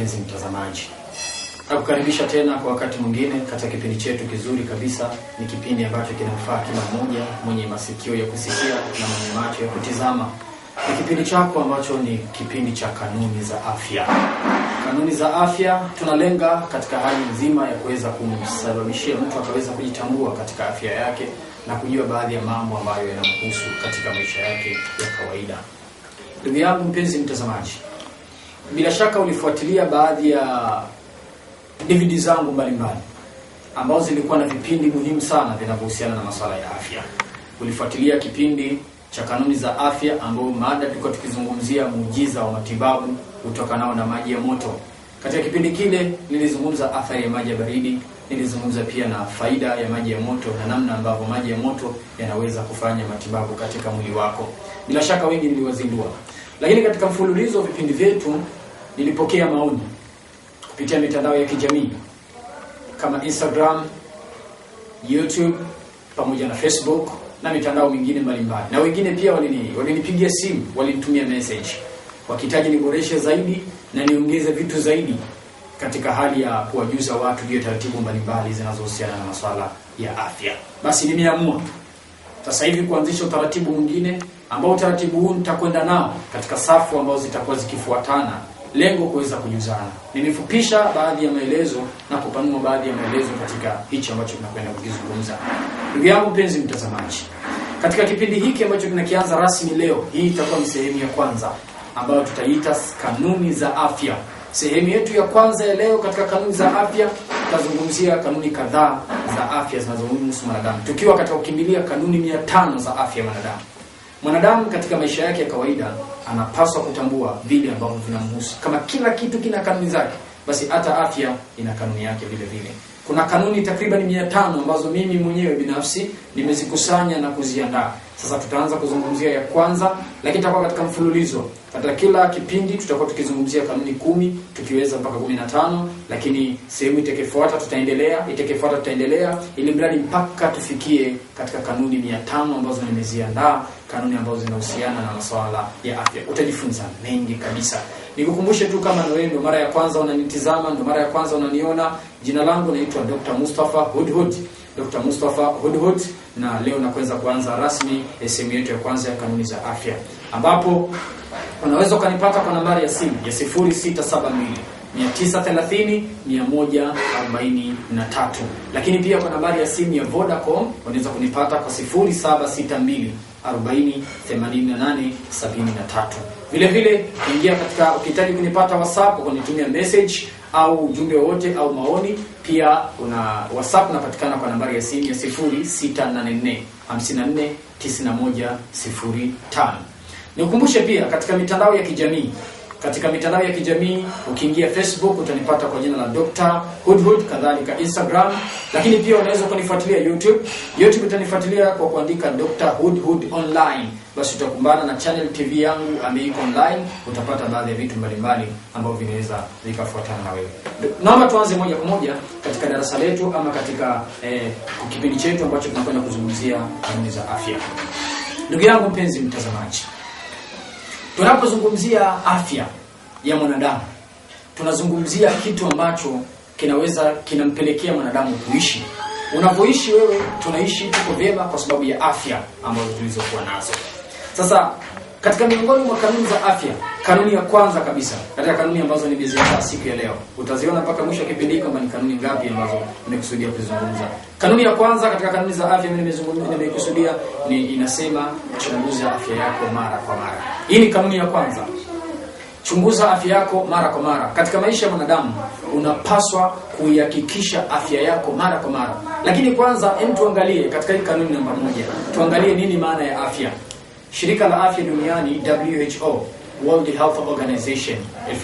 mpenzi mtazamaji, nakukaribisha tena kwa wakati mwingine katika kipindi chetu kizuri kabisa. Ni kipindi ambacho kinamfaa kila mmoja mwenye masikio ya kusikia na mwenye macho ya kutizama. Ni kipindi chako ambacho ni kipindi cha kanuni za afya. Kanuni za afya tunalenga katika hali nzima ya kuweza kumsababishia mtu akaweza kujitambua katika afya yake na kujua baadhi ya mambo ambayo yanamhusu katika maisha yake ya kawaida. Ndugu yangu mpenzi mtazamaji, bila shaka ulifuatilia baadhi ya DVD zangu mbalimbali ambazo zilikuwa na vipindi muhimu sana vinavyohusiana na masuala ya afya. Ulifuatilia kipindi cha kanuni za afya ambao mada tulikuwa tukizungumzia muujiza wa matibabu utokanao na maji ya moto. Katika kipindi kile nilizungumza athari ya maji ya baridi, nilizungumza pia na faida ya maji ya moto na namna ambavyo maji ya moto yanaweza kufanya matibabu katika mwili wako. Bila shaka wengi niliwazindua. Lakini katika mfululizo wa vipindi vyetu nilipokea maoni kupitia mitandao ya kijamii kama Instagram, YouTube pamoja na Facebook na mitandao mingine mbalimbali. Na wengine pia walinipigia simu, walinitumia message wakihitaji niboreshe zaidi na niongeze vitu zaidi katika hali ya kuwajuza watu juu ya taratibu mbalimbali zinazohusiana na masuala ya afya. Basi nimeamua sasa hivi kuanzisha utaratibu mwingine ambao utaratibu huu nitakwenda nao katika safu ambazo zitakuwa zikifuatana, lengo kuweza kujuzana. Nimefupisha baadhi ya maelezo na kupanua baadhi ya maelezo katika hichi ambacho tunakwenda kukizungumza. Ndugu yangu mpenzi mtazamaji, katika kipindi hiki ambacho tunakianza rasmi leo, hii itakuwa ni sehemu ya kwanza ambayo tutaita kanuni za afya. Sehemu yetu ya kwanza ya leo katika kanuni za afya, tutazungumzia kanuni kadhaa za afya zinazohusu mwanadamu, tukiwa katika kukimbilia kanuni 500 za afya ya mwanadamu. Mwanadamu katika maisha yake ya kawaida anapaswa kutambua vile ambavyo vinamhusu. Kama kila kitu kina kanuni zake, basi hata afya ina kanuni yake vile vile. Kuna kanuni takriban 500 ambazo mimi mwenyewe binafsi nimezikusanya na kuziandaa. Sasa tutaanza kuzungumzia ya kwanza, lakini tutakuwa katika mfululizo. Katika kila kipindi tutakuwa tukizungumzia kanuni 10, tukiweza mpaka 15, lakini sehemu itakayofuata tutaendelea ili mradi mpaka tufikie katika kanuni 500 ambazo nimeziandaa, kanuni ambazo zinahusiana na masuala ya afya. Utajifunza mengi kabisa. Nikukumbushe tu, kama wewe ndo mara ya kwanza unanitizama, ndo mara ya kwanza unaniona, jina langu naitwa Dr. Mustafa Hudhud. Dr. Mustafa Hudhud, na leo nakwenda kuanza rasmi sehemu yetu ya kwanza ya kanuni za afya, ambapo unaweza ukanipata kwa nambari ya simu ya 0672 930 143, lakini pia kwa nambari ya simu ya Vodacom unaweza kunipata kwa 0762 40 88 73. Vile vile ingia katika, ukihitaji kunipata WhatsApp ukanitumia message au ujumbe wote au maoni, pia una WhatsApp unapatikana kwa nambari ya simu ya 0684 54 91 05. Nikukumbushe pia katika mitandao ya kijamii. Katika mitandao ya kijamii ukiingia Facebook utanipata kwa jina la Dr. Hudhud, kadhalika Instagram, lakini pia unaweza kunifuatilia YouTube. YouTube utanifuatilia kwa kuandika Dr. Hudhud online. Basi utakumbana na channel TV yangu ambayo online, utapata baadhi ya vitu mbalimbali ambavyo vinaweza vikafuatana na wewe. Naomba tuanze moja kwa moja katika darasa letu ama katika kipindi chetu ambacho tunakwenda kuzungumzia kanuni za afya. Ndugu yangu mpenzi mtazamaji, tunapozungumzia afya ya mwanadamu, tunazungumzia kitu ambacho kinampelekea mwanadamu kuishi. Unapoishi wewe, tunaishi tuko vyema kwa sababu ya afya ambazo tulizokuwa nazo. Sasa katika miongoni mwa kanuni za afya, kanuni ya kwanza kabisa katika kanuni ambazo nimeziandaa siku ya leo, utaziona mpaka mwisho kipindi kama ni kanuni ngapi ambazo nimekusudia kuzungumza. Kanuni ya kwanza katika kanuni za afya nimekusudia ni inasema chunguza afya yako mara kwa mara. Hii ni kanuni ya kwanza. Chunguza afya yako mara kwa mara. Katika maisha ya mwanadamu unapaswa kuihakikisha afya yako mara kwa mara. Lakini kwanza tuangalie katika hii kanuni namba 1, tuangalie nini maana ya afya. Shirika la Afya Duniani WHO, World Health Organization,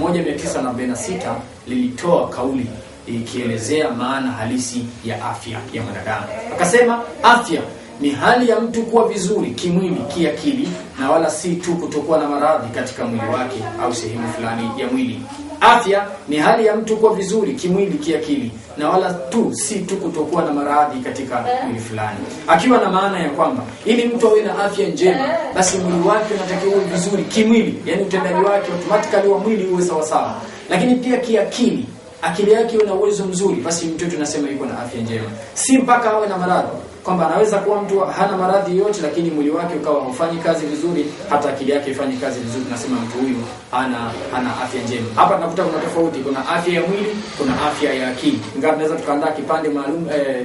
1946 lilitoa kauli ikielezea maana halisi ya afya ya mwanadamu. Akasema afya ni hali ya mtu kuwa vizuri kimwili, kiakili, na wala si tu kutokuwa na maradhi katika mwili wake au sehemu fulani ya mwili. Afya ni hali ya mtu kuwa vizuri kimwili, kiakili, na wala si tu kutokuwa na maradhi katika mwili fulani. Akiwa na maana ya kwamba ili mtu awe na afya njema, basi mwili wake unatakiwa uwe vizuri kimwili, yani utendaji wake automatically wa mwili uwe sawa sawa. Lakini pia kiakili, akili yake ina uwezo mzuri, basi mtoto tunasema yuko na afya njema. Si mpaka awe na maradhi, kwamba anaweza kuwa mtu hana maradhi yote lakini mwili wake ukawa haufanyi kazi vizuri, hata akili yake ifanye kazi vizuri, tunasema mtu huyu hana afya njema. Hapa tunakuta kuna tofauti, kuna afya ya mwili, kuna afya ya akili. Ingawa tunaweza tukaandaa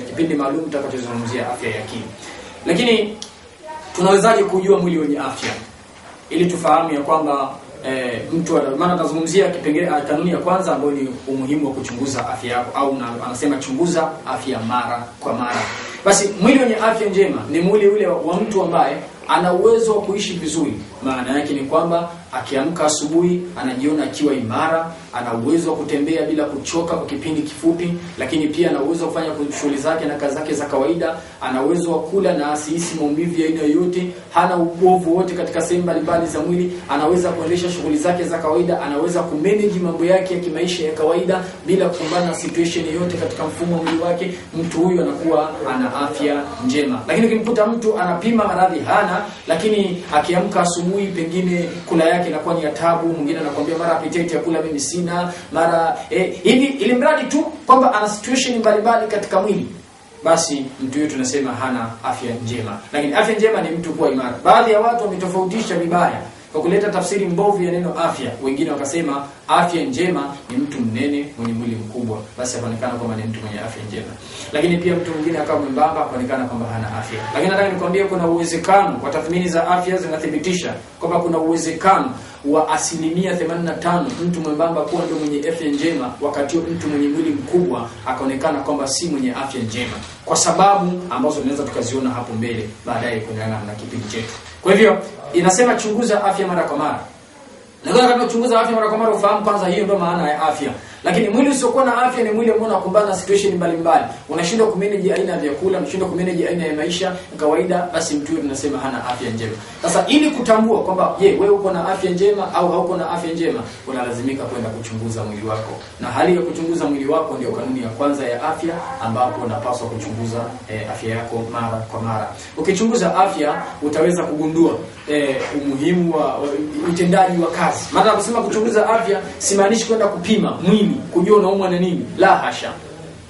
kipindi maalum tutakachozungumzia afya ya akili. Lakini tunawezaje kujua mwili wenye afya? Ili tufahamu ya kwamba mtu, maana tunazungumzia kipengele kanuni ya kwanza ambayo ni umuhimu wa kuchunguza afya yako, au anasema chunguza afya mara kwa mara. Basi mwili wenye afya njema ni mwili ule wa mtu ambaye ana uwezo wa kuishi vizuri. Maana yake ni kwamba akiamka asubuhi anajiona akiwa imara, ana uwezo wa kutembea bila kuchoka kwa kipindi kifupi, lakini pia ana uwezo wa kufanya shughuli zake na kazi zake za kawaida, ana uwezo wa kula na asihisi maumivu ya aina yoyote, hana ubovu wote katika sehemu mbalimbali za mwili, anaweza kuendesha shughuli zake za kawaida, anaweza kumanage mambo yake ya kimaisha ya kawaida bila kukumbana na situation yoyote katika mfumo wa mwili wake. Mtu huyu anakuwa ana afya njema. Lakini ukimkuta mtu anapima maradhi hana, lakini akiamka asubuhi pengine kula yake inakuwa ni ya taabu, mwingine anakuambia mara appetite ya kula mimi sina, mara hivi, ili mradi tu kwamba ana situation mbalimbali katika mwili, basi mtu huyo tunasema hana afya njema. Lakini afya njema ni mtu kuwa imara. Baadhi ya watu wametofautisha vibaya kwa kuleta tafsiri mbovu ya neno afya. Wengine wakasema afya njema ni mtu mnene mwenye mwili mkubwa, basi aonekana kwamba ni mtu mwenye afya njema. Lakini pia mtu mwingine akawa mwembamba, aonekana kwamba hana afya. Lakini nataka nikwambie kuna uwezekano, kwa tathmini za afya zinathibitisha kwamba kuna uwezekano wa 85% mtu mwembamba kuwa ndio mwenye afya njema, wakati mtu mwenye mwili mkubwa akaonekana kwamba si mwenye afya njema, kwa sababu ambazo tunaweza tukaziona hapo mbele baadaye kulingana na kipindi chetu. Kwa hivyo inasema chunguza afya mara kwa mara. Na kama kuchunguza afya mara kwa mara ufahamu kwanza hiyo ndio maana ya afya. Lakini mwili usiokuwa na afya ni mwili ambao unakumbana na situation mbalimbali. Unashindwa kumanage aina ya vyakula, unashindwa kumanage aina ya maisha kawaida, basi mtu huyo tunasema hana afya njema. Sasa ili kutambua kwamba wewe uko na afya njema au hauko na afya njema, unalazimika kwenda kuchunguza mwili wako. Na hali ya kuchunguza mwili wako ndio kanuni ya kwanza ya afya, ambapo unapaswa kuchunguza afya yako mara kwa mara. Ukichunguza afya utaweza kugundua umuhimu wa utendaji wa kazi. Maana naposema kuchunguza afya simaanishi kwenda kupima mwili kujua unaumwa na nini, la hasha.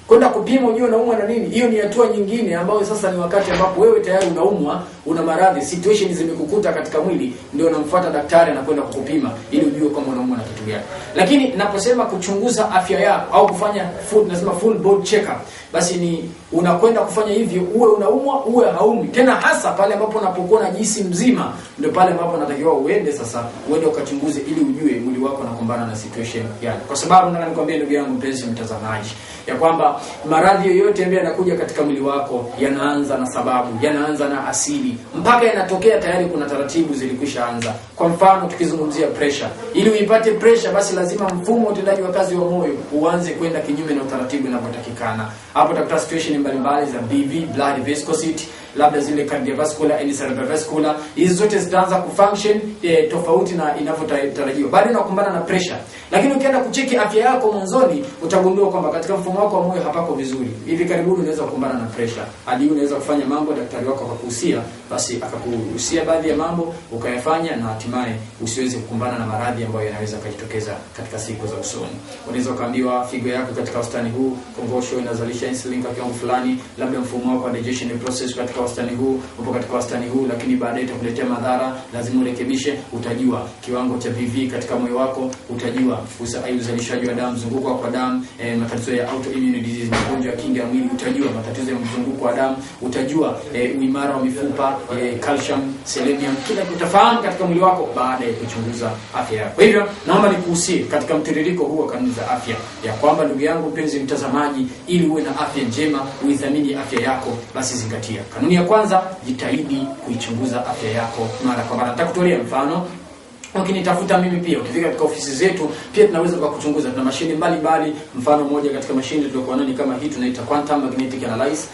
Kwenda kupima ujue unaumwa na nini, hiyo ni hatua nyingine ambayo sasa ni wakati ambapo wewe tayari unaumwa, una maradhi, situation zimekukuta katika mwili, ndio unamfuata daktari na kwenda kukupima ili ujue kama unaumwa na kitu gani. Lakini naposema kuchunguza afya yako au kufanya full body check up, basi ni unakwenda kufanya hivyo uwe unaumwa uwe haumi. Tena hasa pale ambapo unapokuwa na jinsi mzima, ndio pale ambapo unatakiwa uende ukachunguze ili ujue mwili wako unakumbana na situation gani. Kwa sababu nataka nikwambie ndugu yangu mpenzi mtazamaji, ya kwamba maradhi yoyote ambayo yanakuja katika mwili wako yanaanza na sababu, yanaanza na asili, mpaka yanatokea tayari kuna taratibu zilikwisha anza. Kwa mfano tukizungumzia pressure, ili uipate pressure basi lazima mfumo wa utendaji wa kazi wa moyo uanze kwenda kinyume na utaratibu unapotakikana. Hapo utakuta situation mbalimbali za BV, blood viscosity, labda zile cardiovascular and cerebrovascular, hizo zote zitaanza kufunction tofauti na inavyotarajiwa. Bado unakumbana na pressure. Lakini ukienda kucheki afya yako mwanzoni, utagundua kwamba katika mfumo wako wa moyo hapako vizuri. Hivi karibuni unaweza kukumbana na pressure. Hadi unaweza kufanya mambo daktari wako akakuhusia, basi akakuhusia baadhi ya mambo ukayafanya, na hatimaye usiweze kukumbana na maradhi ambayo yanaweza kujitokeza katika siku za usoni. Unaweza kaambiwa figo yako katika wastani huu, kongosho inazalisha insulin kwa kiwango fulani, labda mfumo wako wa digestion process katika wastani huu, upo katika wastani huu, lakini baadaye itakuletea madhara, lazima urekebishe. Utajua kiwango cha BV katika moyo wako, utajua uzalishaji wa damu, mzunguko wa damu, matatizo ya autoimmune disease, magonjwa ya kinga ya mwili, utajua matatizo ya mzunguko wa damu, utajua uimara wa mifupa, calcium, selenium, kila utafahamu katika mwili wako baada ya kuchunguza afya yako. Kwa hivyo naomba nikuhusie katika mtiririko huu wa kanuni za afya, ya kwamba ndugu yangu mpenzi mtazamaji, ili uwe na afya njema, uidhamini afya yako, basi zingatia kanuni ya kwanza, jitahidi kuichunguza afya yako mara kwa mara. Nitakutolea mfano. Ukinitafuta mimi pia, ukifika katika ofisi zetu pia tunaweza kukuchunguza. Tuna mashine mbalimbali. Mfano mmoja katika mashine tulikuwa nayo kama hii tunaita quantum magnetic analysis,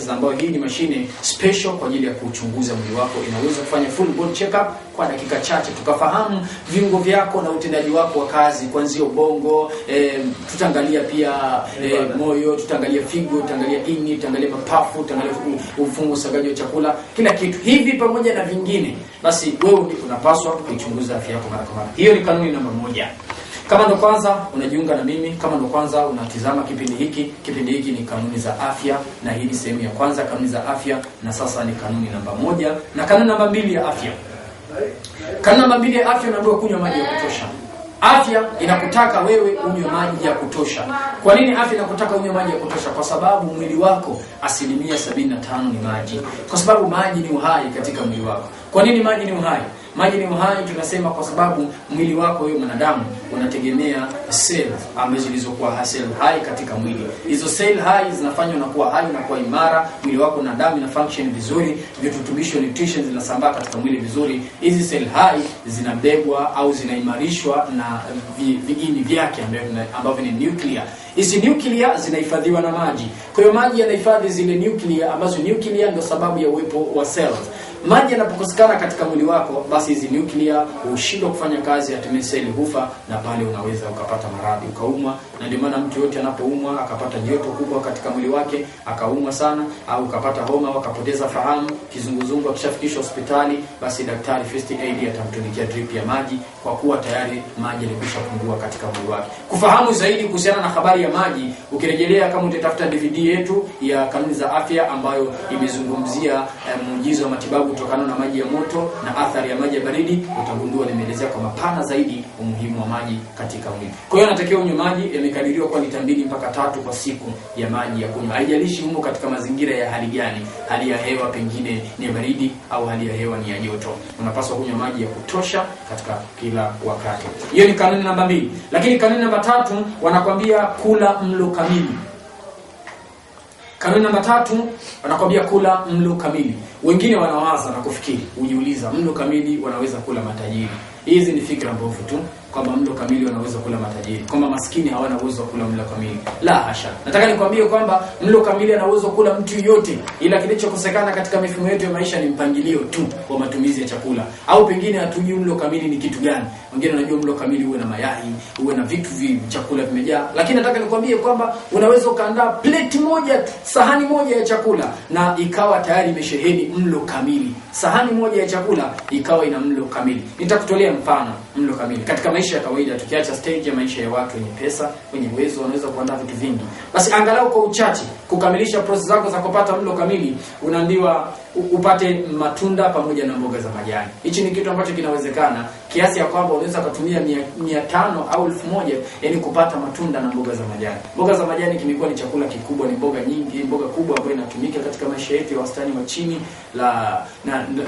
ambayo hii ni mashine special kwa ajili ya kuchunguza mwili wako. Inaweza kufanya full body check up kwa dakika chache, tukafahamu viungo vyako na utendaji wako wa kazi, kuanzia ubongo, tutaangalia pia moyo, tutaangalia figo, tutaangalia ini, tutaangalia mapafu, tutaangalia mfumo usagaji wa chakula, kila kitu hivi pamoja na vingine. Basi wewe unapaswa kuchunguza afya yako mara kwa mara. Hiyo ni kanuni namba 1. Kama ndo kwanza unajiunga na mimi, kama ndo kwanza unatizama kipindi hiki ni kanuni za afya, na hii ni sehemu ya kwanza kanuni za afya, na sasa ni kanuni namba 1 na kanuni namba 2 ya afya. Kanuni namba 2 ya afya, unaambiwa kunywa maji ya kutosha. Afya inakutaka wewe unywe maji ya kutosha. Kwa nini afya inakutaka unywe maji ya kutosha? Kwa sababu mwili wako 75% ni maji. Kwa sababu maji ni uhai katika mwili wako. Kwa nini maji ni uhai? Maji ni uhai tunasema kwa sababu mwili wako wewe mwanadamu unategemea cells ambazo zilizokuwa cell hai katika mwili. Hizo cell hai zinafanya unakuwa hai, unakuwa imara, mwili wako na damu ina function vizuri, virutubisho nutrition zinasambaa katika mwili vizuri. Hizi cell hai zinabebwa au zinaimarishwa na viini vyake ambavyo ni nuclear. Hizi nuclear zinahifadhiwa na maji. Kwa hiyo maji yanahifadhi zile nuclear ambazo nuclear ndio sababu ya uwepo wa cells. Maji yanapokosekana katika mwili wako, basi hizi nuclear hushindwa kufanya kazi, hatimaye seli hufa, na pale unaweza ukapata maradhi, ukaumwa. Na ndio maana mtu yote anapoumwa akapata joto kubwa katika mwili wake, akaumwa sana, au ukapata homa au akapoteza fahamu, kizunguzungu, akishafikishwa hospitali, basi daktari first aid atamtunikia drip ya maji, kwa kuwa tayari maji yalikwisha pungua katika mwili wake. Kufahamu zaidi kuhusiana na habari ya maji, ukirejelea kama utatafuta DVD yetu ya kanuni za afya ambayo imezungumzia muujiza wa matibabu kutokana na maji ya moto na athari ya maji ya baridi, utagundua nimeelezea kwa mapana zaidi umuhimu wa maji katika mwili. Kwa hiyo anatakiwa unywe maji, yamekadiriwa kwa lita 2 mpaka 3 kwa siku ya maji ya kunywa. Haijalishi humo katika mazingira ya hali gani, hali ya hewa pengine ni ya baridi au hali ya hewa ni ya joto, unapaswa kunywa maji ya kutosha katika kila wakati. Hiyo ni kanuni namba 2. Lakini kanuni namba 3 wanakuambia kula mlo kamili. Kanuni namba 3 wanakuambia kula mlo kamili. Wengine wanawaza na kufikiri, ujiuliza, mlo kamili wanaweza kula matajiri. Hizi ni fikra mbovu tu, kwamba mlo kamili wanaweza kula matajiri, kwamba maskini hawana uwezo wa kula mlo kamili. La hasha. Nataka nikwambie kwamba mlo kamili ana uwezo kula mtu yote, ila kilichokosekana katika mifumo yetu ya maisha ni mpangilio tu wa matumizi ya chakula, au pengine hatujui mlo kamili ni kitu gani. Wengine wanajua mlo kamili uwe na mayai, uwe na vitu chakula vimejaa, lakini nataka nikwambie kwamba unaweza ukaandaa plate moja, sahani moja ya chakula na ikawa tayari imesheheni mlo kamili. Sahani moja ya chakula ikawa ina mlo kamili. Nitakutolea mfano mlo kamili katika maisha ya kawaida, tukiacha stage ya maisha ya watu wenye pesa, wenye uwezo, wanaweza kuandaa vitu vingi. Basi angalau kwa uchache kukamilisha process zako za kupata mlo kamili, unaambiwa upate matunda pamoja na mboga za majani. Hichi ni kitu ambacho kinawezekana kiasi ya kwamba unaweza kutumia 500 au 1000 yani kupata matunda na mboga za majani. Mboga za majani kimekuwa ni chakula kikubwa, ni mboga nyingi, mboga kubwa ambayo inatumika katika maisha yetu ya wastani wa chini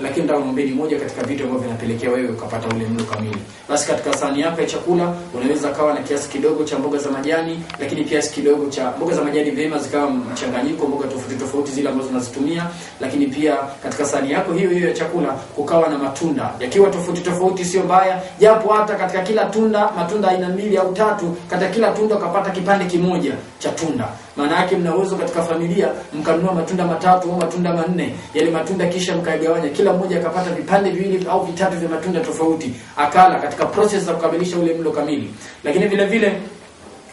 lakini ndio ngombeni moja katika vitu ambavyo vinapelekea wewe ukapata ule mlo kamili. Basi katika sahani yako ya chakula unaweza kawa na kiasi kidogo cha mboga za majani, lakini kiasi kidogo cha mboga za majani vyema zikawa mchanganyiko mboga tofauti tofauti zile ambazo unazitumia, lakini pia katika sahani yako hiyo hiyo ya chakula kukawa na matunda yakiwa tofauti tofauti, sio mbaya, japo hata katika kila tunda, matunda aina 2 au 3, katika kila tunda ukapata kipande kimoja cha tunda. Maana yake mna uwezo katika familia mkanunua matunda 3 au matunda 4, yale matunda kisha mkaigawanya, kila mmoja akapata vipande 2 au 3 vya matunda tofauti, akala katika process za kukamilisha ule mlo kamili. Lakini vile vile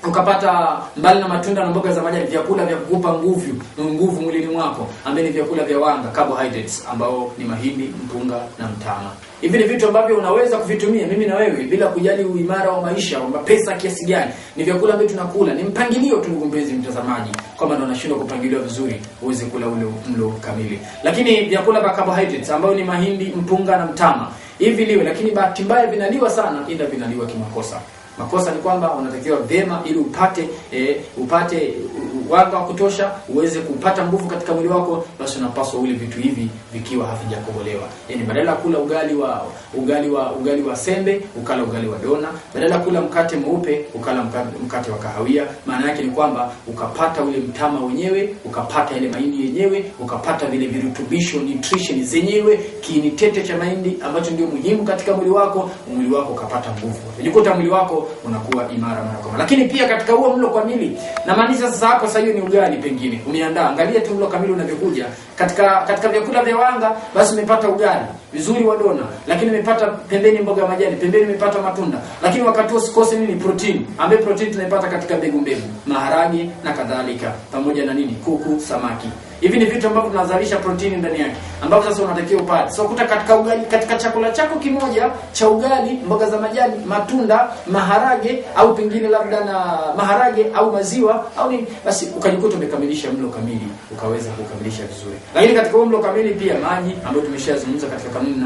ukapata mbali na matunda na mboga za majani vyakula vya kukupa nguvu mwilini mwako, ambao ni vyakula vya wanga, carbohydrates, ambao ni mahindi, mpunga na mtama. Hivi ni vitu ambavyo unaweza kuvitumia mimi na wewe bila kujali uimara wa maisha au pesa kiasi gani. Ni vyakula ambavyo tunakula, ni mpangilio tu, mpenzi mtazamaji, kama ndo unashindwa kupangiliwa vizuri uweze kula ule mlo kamili. Lakini vyakula vya carbohydrates ambao ni mahindi, mpunga na mtama, hivi liwe, lakini bahati mbaya vinaliwa sana, ila vinaliwa kimakosa. Makosa ni kwamba unatakiwa vema ili upate wanga wa kutosha, uweze kupata nguvu katika mwili wako, basi unapaswa ule vitu hivi vikiwa havijakobolewa. Yaani badala ya kula ugali wa sembe, ukala ugali wa dona, badala ya kula mkate mweupe, ukala mkate wa kahawia. Maana yake ni kwamba ukapata ule mtama wenyewe, ukapata ile mahindi yenyewe, ukapata vile virutubisho nutrition zenyewe, kiini tete cha mahindi ambacho ndio muhimu katika mwili wako ukapata nguvu. Unajikuta mwili wako unakuwa imara mara kwa mara. Lakini pia katika huo mlo kamili, na maanisha sasa hapo sasa hiyo ni ugali pengine umeandaa. Angalia tu mlo kamili unavyokuja. Katika vyakula vya wanga, basi umepata ugali vizuri wa dona, lakini umepata pembeni mboga ya majani, pembeni umepata matunda. Lakini wakati huo usikose nini? Protein. Ambaye protein tunaipata katika mbegu, maharage na kadhalika, pamoja na nini? Kuku, samaki. Hivi ni vitu ambavyo vinazalisha protini ndani yake, ambavyo sasa unatakiwa upate. So kuta katika ugali, katika chakula chako kimoja cha ugali, mboga za majani, matunda, maharage au pengine labda na maharage au maziwa au nini, basi ukajikuta umekamilisha mlo kamili, ukaweza kukamilisha vizuri. Lakini katika mlo kamili pia maji, ambayo tumeshazungumza katika kanuni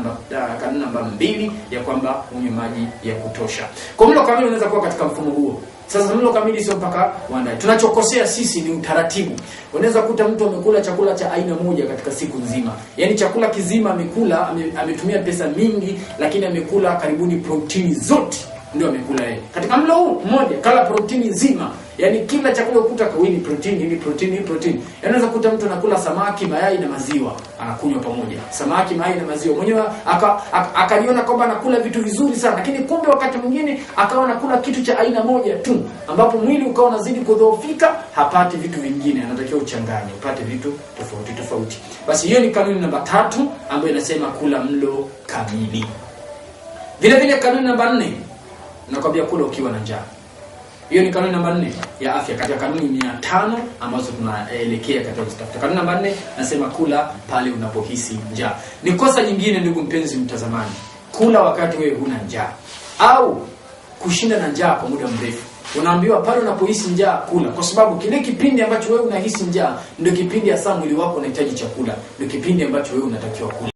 namba 2 ya kwamba unywe maji ya kutosha. Kwa mlo kamili unaweza kuwa katika mfumo huo. Sasa mlo kamili sio mpaka uandae. Tunachokosea sisi ni utaratibu. Unaweza kuta mtu amekula chakula cha aina moja katika siku nzima. Yaani chakula kizima amekula, ametumia pesa mingi, lakini amekula karibuni protini zote ndio amekula yeye. Katika mlo huu mmoja kala protini nzima. Yaani kila chakula ukuta kawini protini. Yaani unaweza kuta mtu anakula samaki, mayai na maziwa, anakunywa pamoja. Samaki, mayai na maziwa. Mwenyewe akajiona kwamba anakula vitu vizuri sana, lakini kumbe wakati mwingine akawa anakula kitu cha aina moja tu, ambapo mwili ukawa unazidi kudhoofika, hapati vitu vingine, anatakiwa uchanganye, upate vitu tofauti. Basi hiyo ni kanuni namba 3 ambayo inasema kula mlo kamili. Vile kanuni namba 4 nakwambia kula ukiwa na njaa. Hiyo ni kanuni namba 4 ya afya katika kanuni 500 ambazo tunaelekea katika kutafuta. Kanuni namba 4 nasema kula pale unapohisi njaa. Ni kosa nyingine ndugu mpenzi mtazamaji, kula wakati wewe huna njaa au kushinda na njaa kwa muda mrefu. Unaambiwa pale unapohisi njaa kula, kwa sababu kile kipindi ambacho wewe unahisi njaa ndio kipindi hasa mwili wako unahitaji chakula, ndio kipindi ambacho wewe unatakiwa kula.